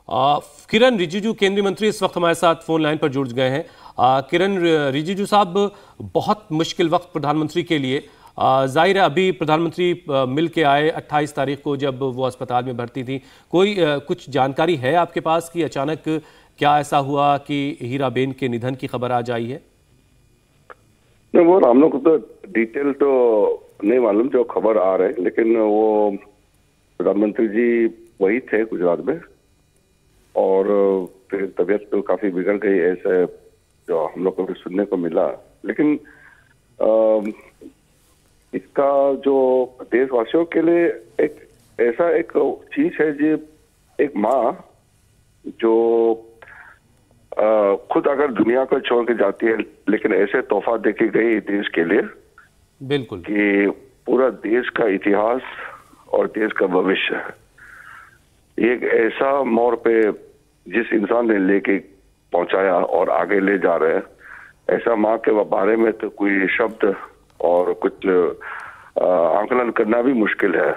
किरण रिजिजू केंद्रीय मंत्री इस वक्त हमारे साथ फोन लाइन पर जुड़ गए हैं। किरण रिजिजू साहब, बहुत मुश्किल वक्त प्रधानमंत्री के लिए। जाहिर है अभी प्रधानमंत्री मिल के आए 28 तारीख को जब वो अस्पताल में भर्ती थी। कोई कुछ जानकारी है आपके पास कि अचानक क्या ऐसा हुआ कि हीराबेन के निधन की खबर आज आई है? नहीं, वो हम लोग को तो डिटेल तो नहीं मालूम जो खबर आ रहे, लेकिन वो प्रधानमंत्री जी वही थे गुजरात में और फिर तबीयत तो काफी बिगड़ गई, ऐसे जो हम लोग को भी सुनने को मिला। लेकिन इसका जो देशवासियों के लिए एक ऐसा एक चीज है जी, एक माँ जो खुद अगर दुनिया को छोड़ के जाती है, लेकिन ऐसे तोहफा देके गई देश के लिए, बिल्कुल, कि पूरा देश का इतिहास और देश का भविष्य एक ऐसा मोड़ पे जिस इंसान ने लेके पहुंचाया और आगे ले जा रहे हैं, ऐसा माँ के बारे में तो कोई शब्द और कुछ आंकलन करना भी मुश्किल है।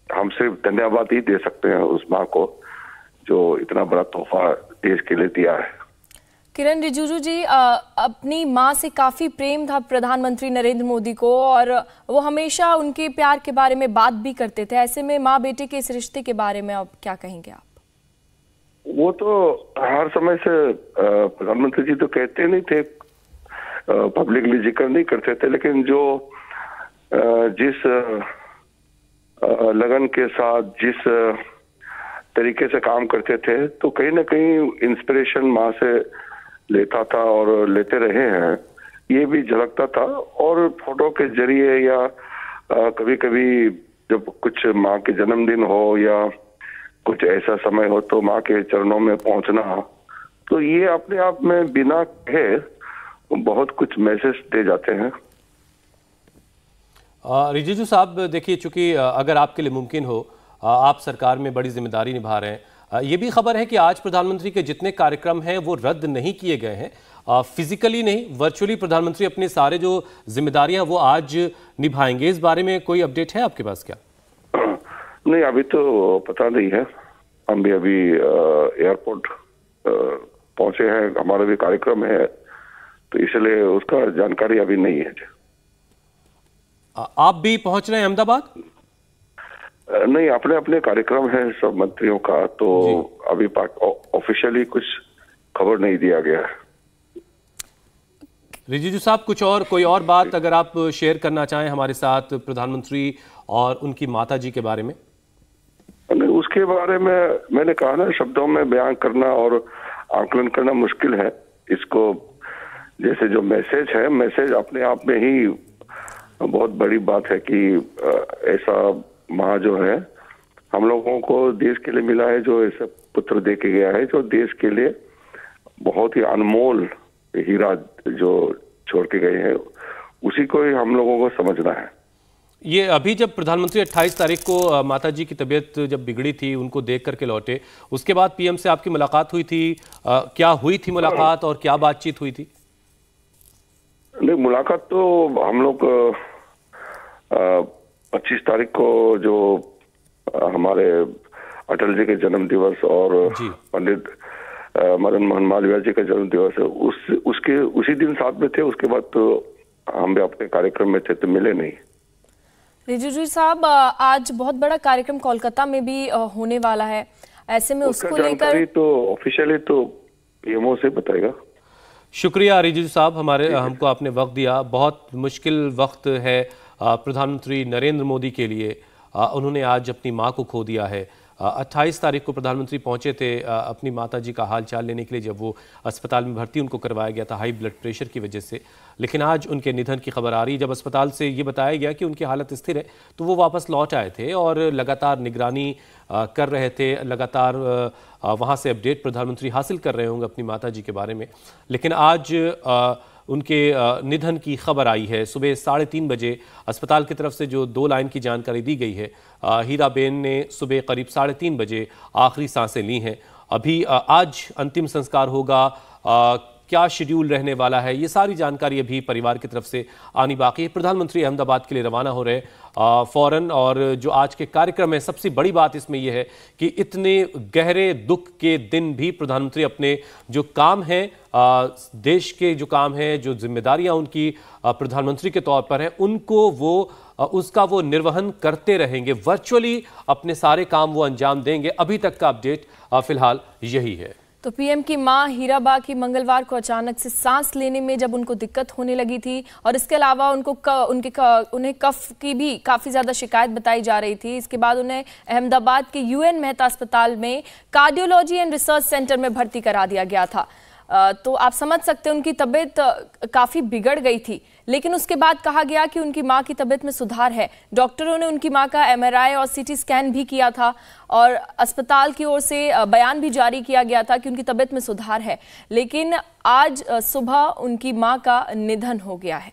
हम सिर्फ धन्यवाद ही दे सकते हैं उस माँ को जो इतना बड़ा तोहफा देश के लिए दिया है। किरण रिजिजू जी, अपनी माँ से काफी प्रेम था प्रधानमंत्री नरेंद्र मोदी को और वो हमेशा उनके प्यार के बारे में बात भी करते थे। ऐसे में माँ बेटे के इस रिश्ते के बारे में अब क्या कहेंगे आप? वो तो हर समय से प्रधानमंत्री जी तो कहते नहीं थे, पब्लिकली जिक्र नहीं करते थे, लेकिन जो जिस लगन के साथ जिस तरीके से काम करते थे, तो कहीं ना कहीं इंस्पिरेशन माँ से लेता था और लेते रहे हैं, ये भी झलकता था। और फोटो के जरिए या कभी कभी जब कुछ माँ के जन्मदिन हो या कुछ ऐसा समय हो तो माँ के चरणों में पहुंचना, तो ये अपने आप में बिना कहे बहुत कुछ मैसेज दे जाते हैं। रिजिजू साहब, देखिए, चूंकि अगर आपके लिए मुमकिन हो, आप सरकार में बड़ी जिम्मेदारी निभा रहे हैं, ये भी खबर है कि आज प्रधानमंत्री के जितने कार्यक्रम हैं वो रद्द नहीं किए गए हैं। फिजिकली नहीं, वर्चुअली प्रधानमंत्री अपने सारे जो जिम्मेदारियां वो आज निभाएंगे। इस बारे में कोई अपडेट है आपके पास क्या? नहीं, अभी तो पता नहीं है। हम भी अभी एयरपोर्ट पहुंचे हैं, हमारा भी कार्यक्रम है, तो इसलिए उसका जानकारी अभी नहीं है। आप भी पहुंच रहे हैं अहमदाबाद? नहीं, अपने अपने कार्यक्रम है सब मंत्रियों का, तो अभी ऑफिशियली कुछ खबर नहीं दिया गया है। रिजिजू साहब, कुछ और कोई और बात अगर आप शेयर करना चाहें हमारे साथ प्रधानमंत्री और उनकी माताजी के बारे में? नहीं, उसके बारे में मैंने कहा ना, शब्दों में बयान करना और आकलन करना मुश्किल है। इसको जैसे जो मैसेज है, मैसेज अपने आप में ही बहुत बड़ी बात है कि ऐसा माँ जो है हम लोगों को देश के लिए मिला है, जो ऐसा पुत्र दे के गया है, जो देश के लिए बहुत ही अनमोल हीरा जो छोड़ के गए हैं, उसी को ही हम लोगों को समझना है। ये अभी जब प्रधानमंत्री 28 तारीख को माताजी की तबीयत जब बिगड़ी थी, उनको देख करके लौटे, उसके बाद पीएम से आपकी मुलाकात हुई थी, क्या हुई थी मुलाकात और क्या बातचीत हुई थी? नहीं, मुलाकात तो हम लोग 25 तारीख को जो हमारे अटल जी के जन्म दिवस और पंडित मदन मोहन मालवीय जी का जन्म दिवस है, उसके उसी दिन साथ में थे। उसके बाद तो हम भी अपने कार्यक्रम में थे, तो मिले नहीं। रिजिजू साहब, आज बहुत बड़ा कार्यक्रम कोलकाता में भी होने वाला है, ऐसे में उसको लेकर तो ऑफिशियली तो पीएमओ से बताएगा। शुक्रिया रिजिजू साहब, हमको आपने वक्त दिया। बहुत मुश्किल वक्त है प्रधानमंत्री नरेंद्र मोदी के लिए। उन्होंने आज अपनी मां को खो दिया है। 28 तारीख को प्रधानमंत्री पहुंचे थे अपनी माताजी का हाल चाल लेने के लिए, जब वो अस्पताल में भर्ती उनको करवाया गया था हाई ब्लड प्रेशर की वजह से। लेकिन आज उनके निधन की खबर आ रही। जब अस्पताल से ये बताया गया कि उनकी हालत स्थिर है, तो वो वापस लौट आए थे और लगातार निगरानी कर रहे थे, लगातार वहाँ से अपडेट प्रधानमंत्री हासिल कर रहे होंगे अपनी माताजी के बारे में। लेकिन आज उनके निधन की खबर आई है। सुबह 3:30 बजे अस्पताल की तरफ से जो 2 लाइन की जानकारी दी गई है, हीराबेन ने सुबह करीब 3:30 बजे आखिरी सांसें ली हैं। अभी आज अंतिम संस्कार होगा। क्या शेड्यूल रहने वाला है, ये सारी जानकारी अभी परिवार की तरफ से आनी बाकी है। प्रधानमंत्री अहमदाबाद के लिए रवाना हो रहे फौरन, और जो आज के कार्यक्रम है सबसे बड़ी बात इसमें यह है कि इतने गहरे दुख के दिन भी प्रधानमंत्री अपने जो काम है, देश के जो काम है, जो जिम्मेदारियां उनकी प्रधानमंत्री के तौर पर है, उनको वो उसका वो निर्वहन करते रहेंगे। वर्चुअली अपने सारे काम वो अंजाम देंगे। अभी तक का अपडेट फिलहाल यही है। तो पीएम की मां हीराबा की मंगलवार को अचानक से सांस लेने में जब उनको दिक्कत होने लगी थी, और इसके अलावा उन्हें कफ की भी काफ़ी ज़्यादा शिकायत बताई जा रही थी। इसके बाद उन्हें अहमदाबाद के यूएन मेहता अस्पताल में कार्डियोलॉजी एंड रिसर्च सेंटर में भर्ती करा दिया गया था। तो आप समझ सकते हैं उनकी तबीयत काफ़ी बिगड़ गई थी, लेकिन उसके बाद कहा गया कि उनकी मां की तबीयत में सुधार है। डॉक्टरों ने उनकी मां का एमआरआई और सीटी स्कैन भी किया था, और अस्पताल की ओर से बयान भी जारी किया गया था कि उनकी तबीयत में सुधार है। लेकिन आज सुबह उनकी मां का निधन हो गया है।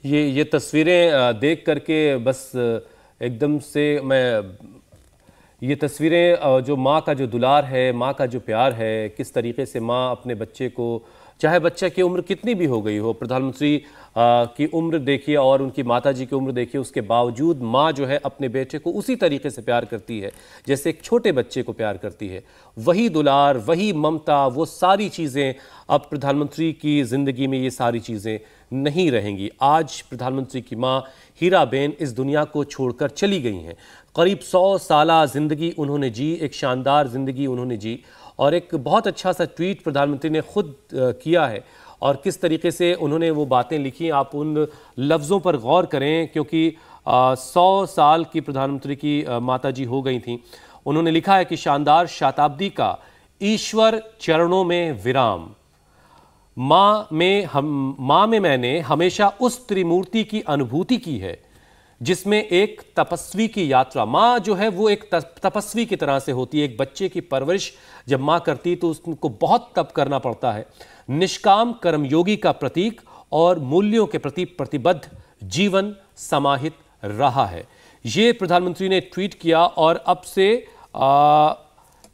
ये तस्वीरें देख करके बस एकदम से ये तस्वीरें जो माँ का जो दुलार है, माँ का जो प्यार है, किस तरीके से माँ अपने बच्चे को, चाहे बच्चे की उम्र कितनी भी हो गई हो, प्रधानमंत्री की उम्र देखिए और उनकी माताजी की उम्र देखिए, उसके बावजूद माँ जो है अपने बेटे को उसी तरीके से प्यार करती है जैसे एक छोटे बच्चे को प्यार करती है। वही दुलार, वही ममता, वो सारी चीज़ें अब प्रधानमंत्री की ज़िंदगी में ये सारी चीज़ें नहीं रहेंगी। आज प्रधानमंत्री की माँ हीराबेन इस दुनिया को छोड़कर चली गई हैं। करीब 100 साला ज़िंदगी उन्होंने जी, एक शानदार ज़िंदगी उन्होंने जी, और एक बहुत अच्छा सा ट्वीट प्रधानमंत्री ने खुद किया है, और किस तरीके से उन्होंने वो बातें लिखी, आप उन लफ्ज़ों पर गौर करें, क्योंकि 100 साल की प्रधानमंत्री की माताजी हो गई थी। उन्होंने लिखा है कि शानदार शताब्दी का ईश्वर चरणों में विराम, माँ में मैंने हमेशा उस त्रिमूर्ति की अनुभूति की है जिसमें एक तपस्वी की यात्रा। माँ जो है वो एक तपस्वी की तरह से होती है। एक बच्चे की परवरिश जब माँ करती तो उसको बहुत तप करना पड़ता है। निष्काम कर्मयोगी का प्रतीक और मूल्यों के प्रति प्रतिबद्ध जीवन समाहित रहा है। ये प्रधानमंत्री ने ट्वीट किया, और अब से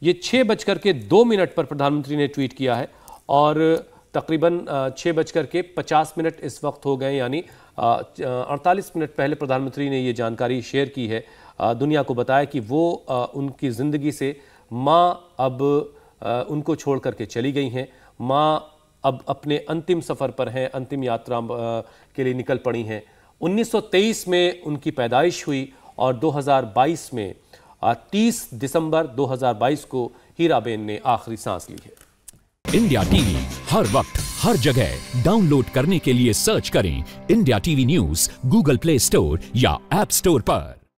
ये 6:02 पर प्रधानमंत्री ने ट्वीट किया है, और तकरीबन 6:50 इस वक्त हो गए, यानी 48 मिनट पहले प्रधानमंत्री ने ये जानकारी शेयर की है, दुनिया को बताया कि वो उनकी ज़िंदगी से माँ अब उनको छोड़ करके चली गई हैं। माँ अब अपने अंतिम सफ़र पर हैं, अंतिम यात्रा के लिए निकल पड़ी हैं। 1923 में उनकी पैदाइश हुई, और 2022 में 30 दिसंबर 2022 को हीराबेन ने आखिरी सांस ली है। इंडिया टीवी हर वक्त हर जगह डाउनलोड करने के लिए सर्च करें India TV news Google play store या ऐप स्टोर पर।